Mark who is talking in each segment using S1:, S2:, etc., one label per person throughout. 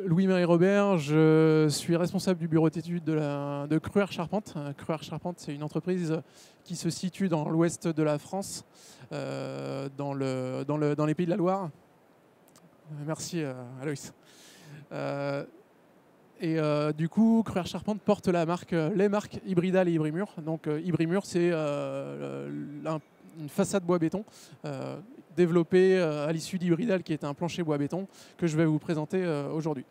S1: Louis-Marie Robert, je suis responsable du bureau d'études de Cruère Charpente. Cruère Charpente, c'est une entreprise qui se situe dans l'ouest de la France, dans les Pays de la Loire. Merci Aloïs. Du coup, Cruère Charpente porte les marques Hybridal et Hybrimur. Donc Hybrimur, c'est une façade bois-béton développée à l'issue d'Hybridal, qui est un plancher bois-béton que je vais vous présenter aujourd'hui.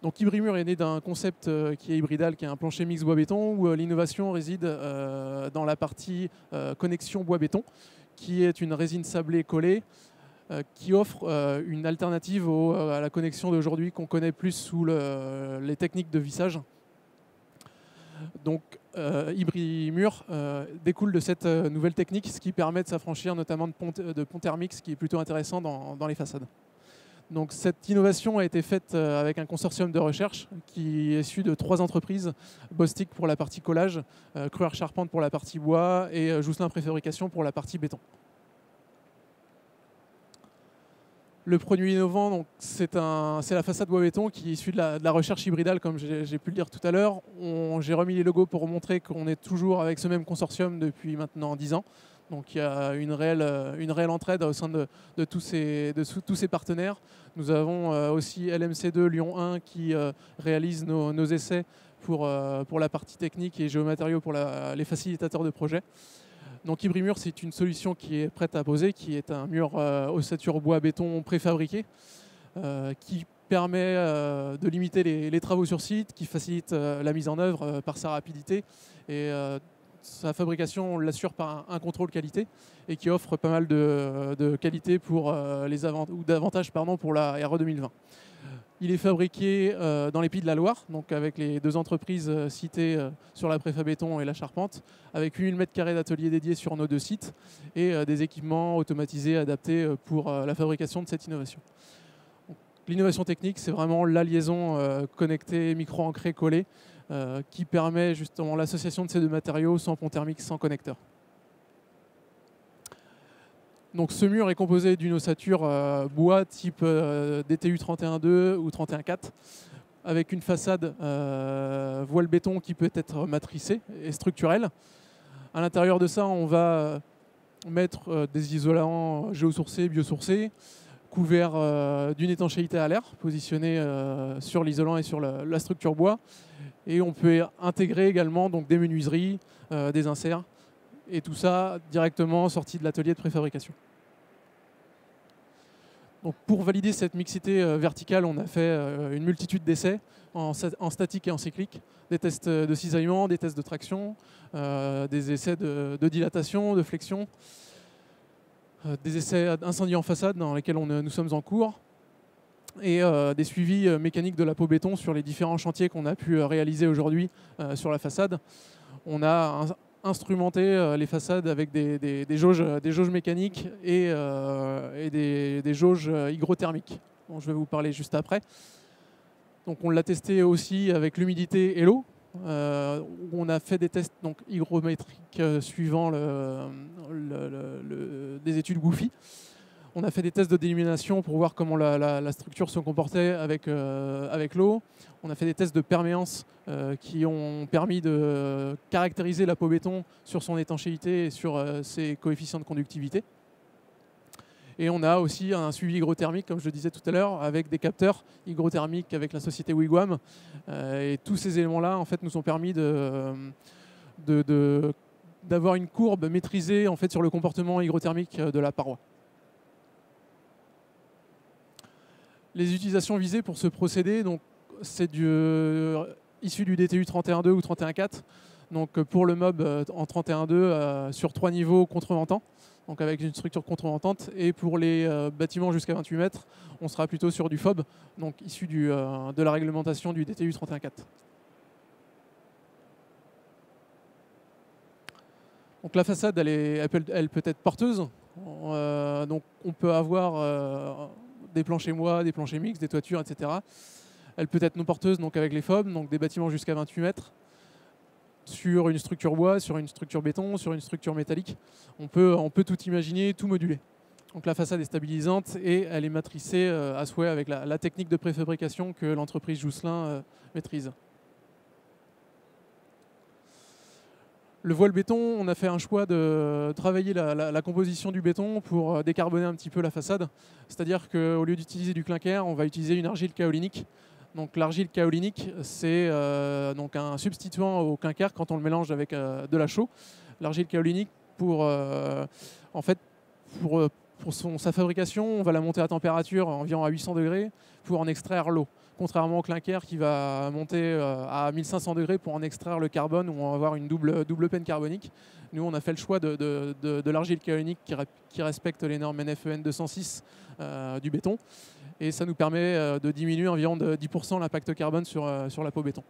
S1: Donc Hybrimur est né d'un concept qui est Hybridal, qui est un plancher mix bois-béton, où l'innovation réside dans la partie connexion bois-béton, qui est une résine sablée collée, qui offre une alternative à la connexion d'aujourd'hui qu'on connaît plus sous les techniques de vissage. Donc Hybrimur découle de cette nouvelle technique, ce qui permet de s'affranchir notamment de pont thermique, ce qui est plutôt intéressant dans les façades. Donc cette innovation a été faite avec un consortium de recherche qui est issu de 3 entreprises, Bostik pour la partie collage, Cruère Charpente pour la partie bois et Jousselin Préfabrication pour la partie béton. Le produit innovant, c'est la façade bois-béton qui est issue de la recherche Hybridal, comme j'ai pu le dire tout à l'heure. J'ai remis les logos pour montrer qu'on est toujours avec ce même consortium depuis maintenant 10 ans. Donc il y a une réelle entraide au sein de tous ces partenaires. Nous avons aussi LMC2 Lyon 1 qui réalise nos essais pour la partie technique et géomatériaux pour les facilitateurs de projet. Donc Hybrimur, c'est une solution qui est prête à poser, qui est un mur ossature bois-béton préfabriqué, qui permet de limiter les travaux sur site, qui facilite la mise en œuvre par sa rapidité et sa fabrication, on l'assure par un contrôle qualité et qui offre pas mal de qualité pour d'avantages pour la RE 2020. Il est fabriqué dans les Pays de la Loire, donc avec les 2 entreprises citées sur la préfabéton et la charpente, avec 8000 m² d'ateliers dédiés sur nos 2 sites et des équipements automatisés adaptés pour la fabrication de cette innovation. L'innovation technique, c'est vraiment la liaison connectée, micro-ancrée, collée, qui permet justement l'association de ces 2 matériaux sans pont thermique, sans connecteur. Donc ce mur est composé d'une ossature bois type DTU 31.2 ou 31.4 avec une façade voile béton qui peut être matricée et structurelle. À l'intérieur de ça, on va mettre des isolants géosourcés, biosourcés, couverts d'une étanchéité à l'air positionnée sur l'isolant et sur la structure bois. Et on peut intégrer également donc, des menuiseries, des inserts, et tout ça directement sorti de l'atelier de préfabrication. Donc pour valider cette mixité verticale, on a fait une multitude d'essais en statique et en cyclique, des tests de cisaillement, des tests de traction, des essais de dilatation, de flexion, des essais d'incendie en façade dans lesquels nous sommes en cours, et des suivis mécaniques de la peau béton sur les différents chantiers qu'on a pu réaliser aujourd'hui sur la façade. On a instrumenté les façades avec des jauges mécaniques et des jauges hygrothermiques, dont je vais vous parler juste après. Donc on l'a testé aussi avec l'humidité et l'eau. On a fait des tests donc, hygrométriques suivant des études Goofy. On a fait des tests de délumination pour voir comment la structure se comportait avec l'eau. On a fait des tests de perméance qui ont permis de caractériser la peau béton sur son étanchéité et sur ses coefficients de conductivité. Et on a aussi un suivi hygrothermique, comme je le disais tout à l'heure, avec des capteurs hygrothermiques avec la société Wigwam. Et tous ces éléments-là en fait, nous ont permis d'avoir une courbe maîtrisée en fait, sur le comportement hygrothermique de la paroi. Les utilisations visées pour ce procédé, c'est issu du DTU 31.2 ou 31.4. Donc pour le mob en 31.2 sur 3 niveaux contreventant, donc avec une structure contreventante. Et pour les bâtiments jusqu'à 28 mètres, on sera plutôt sur du FOB, donc issu de la réglementation du DTU 31.4. Donc la façade, elle peut être porteuse. Donc on peut avoir des planchers mois, des planchers mixtes, des toitures, etc. Elle peut être non porteuse, donc avec les FOB, donc des bâtiments jusqu'à 28 mètres, sur une structure bois, sur une structure béton, sur une structure métallique. On peut tout imaginer, tout moduler. Donc la façade est stabilisante et elle est matricée à souhait avec la technique de préfabrication que l'entreprise Jousselin maîtrise. Le voile béton, on a fait un choix de travailler la composition du béton pour décarboner un petit peu la façade. C'est-à-dire qu'au lieu d'utiliser du clinker, on va utiliser une argile kaolinique. Donc l'argile kaolinique, c'est donc un substituant au clinker quand on le mélange avec de la chaux. L'argile kaolinique, en fait, pour sa fabrication, on va la monter à température environ à 800 degrés pour en extraire l'eau. Contrairement au clinker qui va monter à 1500 degrés pour en extraire le carbone, où on va avoir une double peine carbonique. Nous, on a fait le choix de l'argile kaolinique qui respecte les normes NFEN 206 du béton. Et ça nous permet de diminuer environ de 10% l'impact carbone sur la peau béton.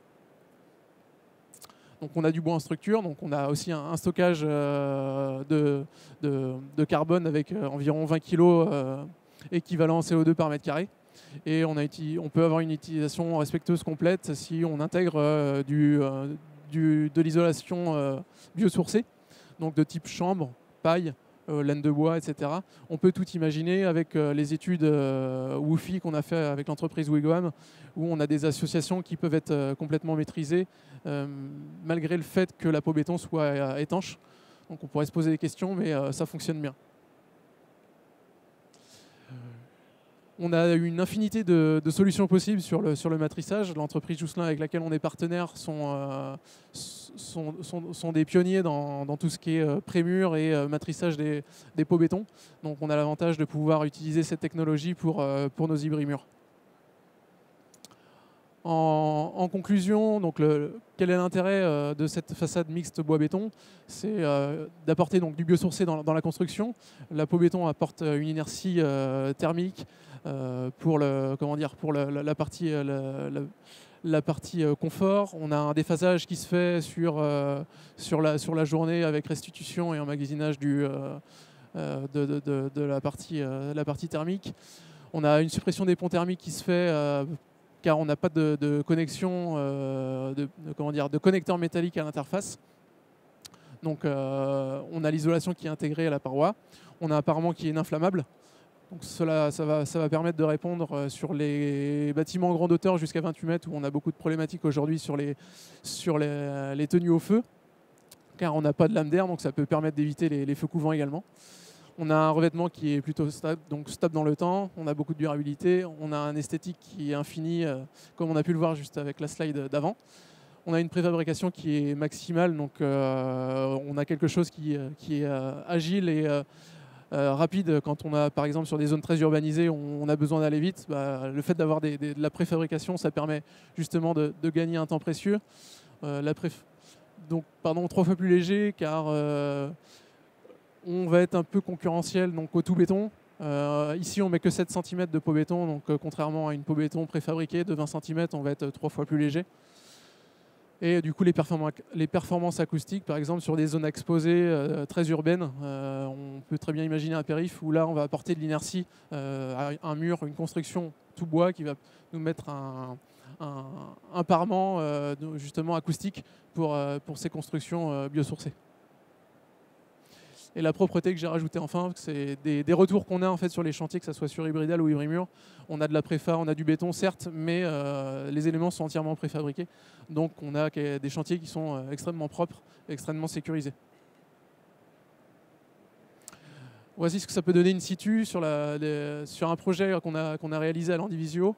S1: Donc on a du bois en structure, donc on a aussi un stockage de carbone avec environ 20 kg équivalent CO2 par mètre carré. Et on peut avoir une utilisation respectueuse complète si on intègre de l'isolation biosourcée, donc de type chambre, paille, laine de bois, etc. On peut tout imaginer avec les études WUFI qu'on a fait avec l'entreprise Wigwam, où on a des associations qui peuvent être complètement maîtrisées, malgré le fait que la peau béton soit étanche. Donc on pourrait se poser des questions, mais ça fonctionne bien. On a une infinité de solutions possibles sur le matrissage. L'entreprise Jousselin avec laquelle on est partenaire sont des pionniers dans tout ce qui est prémur et matrissage des peaux béton. Donc on a l'avantage de pouvoir utiliser cette technologie pour nos hybrids-murs. En conclusion, donc quel est l'intérêt de cette façade mixte bois-béton? C'est d'apporter donc du biosourcé dans la construction. La peau béton apporte une inertie thermique pour la partie confort. On a un déphasage qui se fait sur la journée avec restitution et emmagasinage de la partie thermique. On a une suppression des ponts thermiques qui se fait car on n'a pas de connexion, de connecteur métallique à l'interface. Donc on a l'isolation qui est intégrée à la paroi. On a un parement qui est inflammable. Donc ça va permettre de répondre sur les bâtiments en grande hauteur jusqu'à 28 mètres où on a beaucoup de problématiques aujourd'hui sur les tenues au feu, car on n'a pas de lame d'air, donc ça peut permettre d'éviter les feux couvents également. On a un revêtement qui est plutôt stable, donc stable dans le temps. On a beaucoup de durabilité. On a un esthétique qui est infini, comme on a pu le voir juste avec la slide d'avant. On a une préfabrication qui est maximale, donc on a quelque chose qui est agile et rapide. Quand on a, par exemple, sur des zones très urbanisées, on a besoin d'aller vite. Le fait d'avoir de la préfabrication, ça permet justement de gagner un temps précieux. Donc, 3 fois plus léger, car on va être un peu concurrentiel donc, au tout béton. Ici, on met que 7 cm de peau béton, donc contrairement à une peau béton préfabriquée de 20 cm, on va être 3 fois plus léger. Et du coup, les performances acoustiques, par exemple, sur des zones exposées très urbaines, on peut très bien imaginer un périph' où là, on va apporter de l'inertie à un mur, une construction tout bois qui va nous mettre un parement justement acoustique pour ces constructions biosourcées. Et la propreté que j'ai rajoutée enfin, c'est des retours qu'on a en fait sur les chantiers, que ce soit sur Hybridal ou Hybrimur. On a de la préfa, on a du béton certes, mais les éléments sont entièrement préfabriqués. Donc on a des chantiers qui sont extrêmement propres, extrêmement sécurisés. Voici ce que ça peut donner in situ sur un projet qu'on a réalisé à l'Andivisio.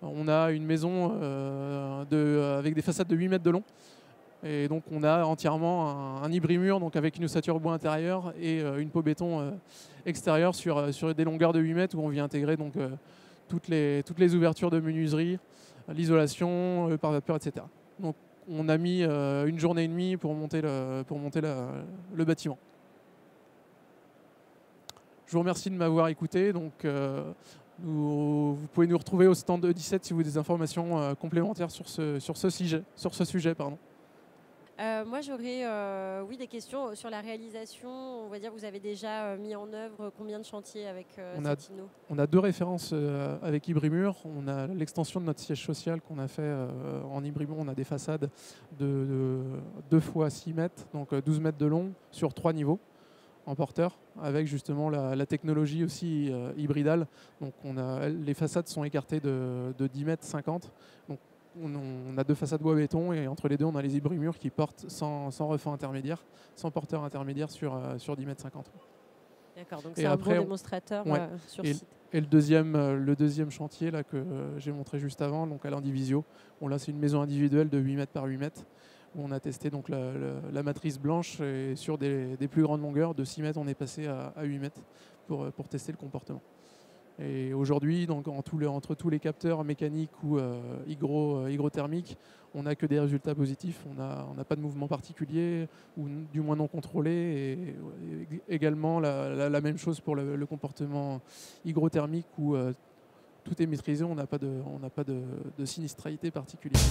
S1: On a une maison avec des façades de 8 mètres de long. Et donc on a entièrement un hybrimur donc avec une ossature bois intérieure et une peau béton extérieure sur des longueurs de 8 mètres où on vient intégrer donc, toutes les ouvertures de menuiserie, l'isolation, le pare-vapeur, etc. Donc on a mis une journée et demie pour monter le bâtiment. Je vous remercie de m'avoir écouté. Donc, vous pouvez nous retrouver au stand E17 si vous avez des informations complémentaires sur ce sujet. Pardon.
S2: Moi, j'aurais des questions sur la réalisation. On va dire, vous avez déjà mis en œuvre combien de chantiers avec Satino?
S1: On a 2 références avec Hybrimur. On a l'extension de notre siège social qu'on a fait en Hybrimur. On a des façades de 2 fois 6 mètres, donc 12 mètres de long sur 3 niveaux. en porteur, avec justement la technologie aussi hybridale. Donc les façades sont écartées de 10,50 m. Donc on a 2 façades bois béton et entre les deux on a les hybrumurs qui portent sans refend intermédiaire, sans porteur intermédiaire sur 10,50 m.
S2: D'accord, donc c'est un bon démonstrateur sur site.
S1: Et le deuxième chantier là, que j'ai montré juste avant, donc à l'Indivisio, là c'est une maison individuelle de 8 mètres par 8 mètres. On a testé donc la matrice blanche et sur des plus grandes longueurs, de 6 mètres on est passé à 8 mètres pour tester le comportement. Et aujourd'hui, entre tous les capteurs mécaniques ou hygrothermiques, on n'a que des résultats positifs. On n'a pas de mouvement particulier, ou du moins non contrôlé. Et également la même chose pour le comportement hygrothermique où tout est maîtrisé, on n'a pas de sinistralité particulière.